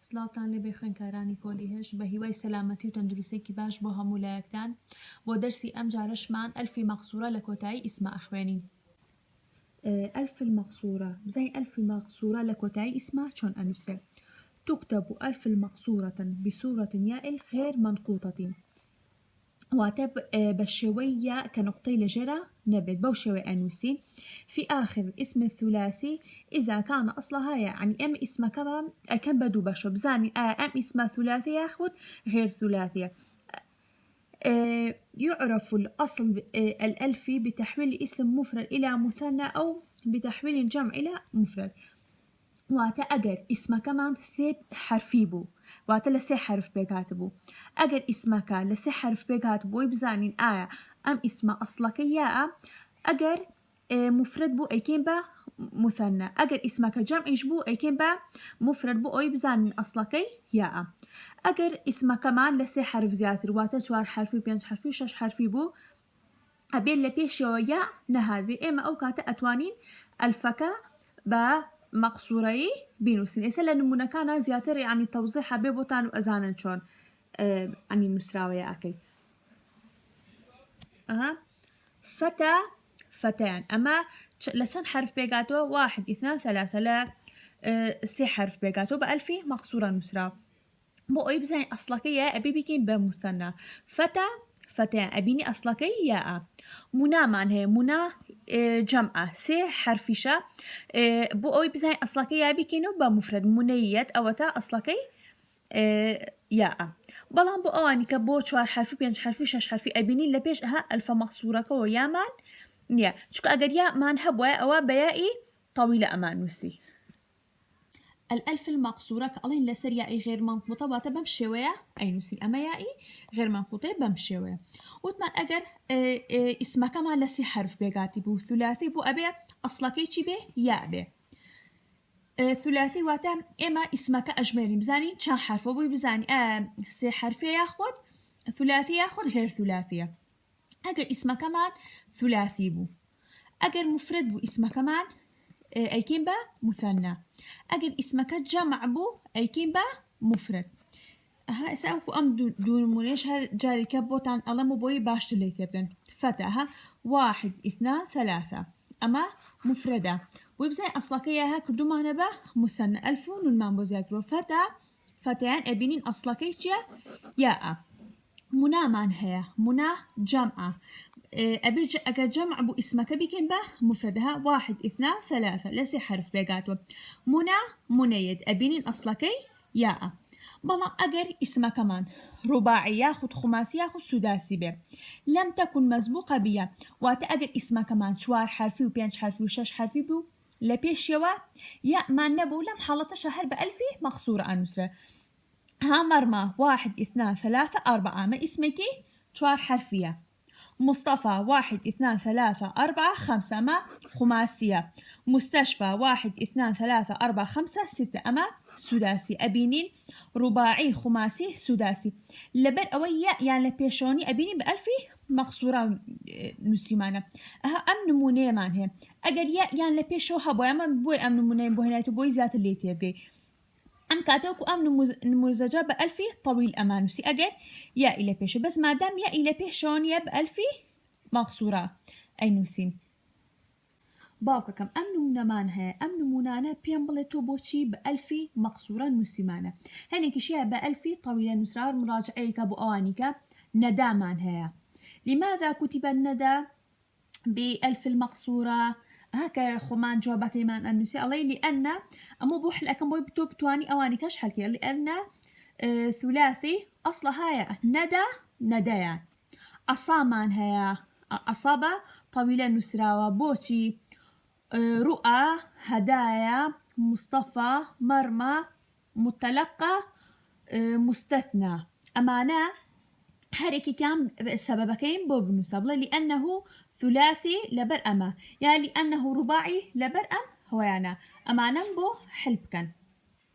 سلااوتان لێ خوێنکارانی پۆلیهێش بە هیوای سەلامەتی و تەندروستێکی باش بۆ هەموو لایەکتان بۆ دەرسی ئەم جارەشمان ئەلفی مەقسوورە لە کۆتایی ئیسما ئەخوێنین. ألف المقصورة زي ألف المقصورة لكوتاي اسمها شون أنسرة تكتب ألف المقصورة بصورة ياء غير منقوطة واتب بالشوية كنقطي لجرة نبت بوشوي أنوسين في آخر اسم الثلاثي إذا كان أصلها يعني أم اسم كمان كان بدو بشو بزاني أم اسم ثلاثي ياخد غير ثلاثية. يعرف الأصل الألفي بتحويل اسم مفرد إلى مثنى أو بتحويل الجمع إلى مفرد. واتا أجر اسم كمان سيب حرفي بو واتا لسي حرف بيكاتبو أجر اسمك لسي حرف بيكاتبو يبزانين آية أم اسم أصلك يا أجر مفرد بو أيكين با مثنى أجر اسمك جمع بو أيكين با مفرد بو يبزانين أصلك يا أجر اسم كمان لسي حرف زياتر واتا 4 حرفي 5 حرفي 6 حرفي بو أبين لبيش يا نهاذي إما أو كاتا أتوانين الفكا با مقصوري بينوسين إيسا لنمونا كان زياتر يعني توضيحها ببوتان وأزانا شون يعني نسراوية أكل فتى فتان أما لسان حرف بيقاتو 1 2 3 لا سي حرف بيقاتو بألفي مقصورة نسراو بو أي بزين أصلكية أبي بيكين بمثنى فتى فتان أبيني أصلكي ياء منا معناها منا جمعة سي حرفشة بو أوي بزين أصلكي يا بيكينو بمفرد منيت أو تا أصلكي ياء بلان بو أواني كبو 4 حرفي 5 حرفي 6 حرفي أبيني لبيش أها ألف مقصورة كو يا مان يا شكو أقر يا مان هبوا أو بيائي طويلة أمان وسي الألف المقصورة كألين لسر يائي غير منقوطة باتا بمشيوية أي نسي أما يائي غير منقوطة بمشيوية وثمان أجر اسمه كمان لسي حرف بيقاتي بو ثلاثي بو أبي أصلكي چي بي ياء بي ثلاثي واتا إما اسمك أجمالي بزاني چان حرف بو بزاني سي حرفي ياخد ثلاثي ياخد غير ثلاثية أجر اسمه كمان ثلاثي بو أجر مفرد بو اسمه كمان أيكين با مثنى أجر اسمك جمع بو أيكين با مفرد ها سأوكو أم دون منيش هالجاري كبوتان ألمو بوي باش اللي تبين فتاها 1 2 3 أما مفردة ويبزين أصلكيها كردو ما نبا مثنى ألفون المامبو زيكرو فتيان أبينين أصلكيشيا ياء منا معناها منا جمعة أبي أجا جمع بو اسمك بيكين به مفردها 1 2 3 لسي حرف بيقاتو منا منيد أبينين أصلكي ياء بلا أجر اسمه كمان رباعي ياخد خماسي ياخد سداسي به لم تكن مسبوقة بيا واتأجر اسمه كمان 4 حرفي و5 حرفي و6 حرفي بو لبيش يا ما نبو لم حالة شهر بألفي مقصورة أنسرة ها مرمى 1 2 3 4 ما اسمكي 4 حرفية مصطفى 1 2 3 4 5 ما خماسية مستشفى 1 2 3 4 5 6 أما سداسي أبينين رباعي خماسي سداسي لبر أويا يعني لبيشوني أبينين بألفي مقصورة مسلمانة أم نمونة معنها أجر يعني لبيشو هبويا من بوي أم نمونة بوهنات بوي زات اللي تبقي أم كاتوكو أم نموذجة بألفي طويل أمانوسي أجر يا إلى بيشو بس ما دام يا إلى بيشوني بألفي مقصورة أي نوسين باوكا كم أم نمونة أم نمونة بيان بلتو بوشي بألفي مقصورة نسيمانة هني كشيء بألفي طويلة نسرار مراجعة كابو أوانيكا ندى معناها لماذا كتب الندى بألف المقصورة هكا خمان جوابك لمن أنسي علي لأن أمو بوح لأكم بوي بتو بتواني أوانيكاش حكي لأن ثلاثي أصلها يا ندى ندايا أصامان هيا أصابة طويلة نسراوة بوشي رؤى هدايا مصطفى مرمى متلقى مستثنى أمانا هريكي كان سببكين بو بنسابله لأنه ثلاثي لبر أما يعني لأنه رباعي لبر أم هو يعني أمانا بو حلب كان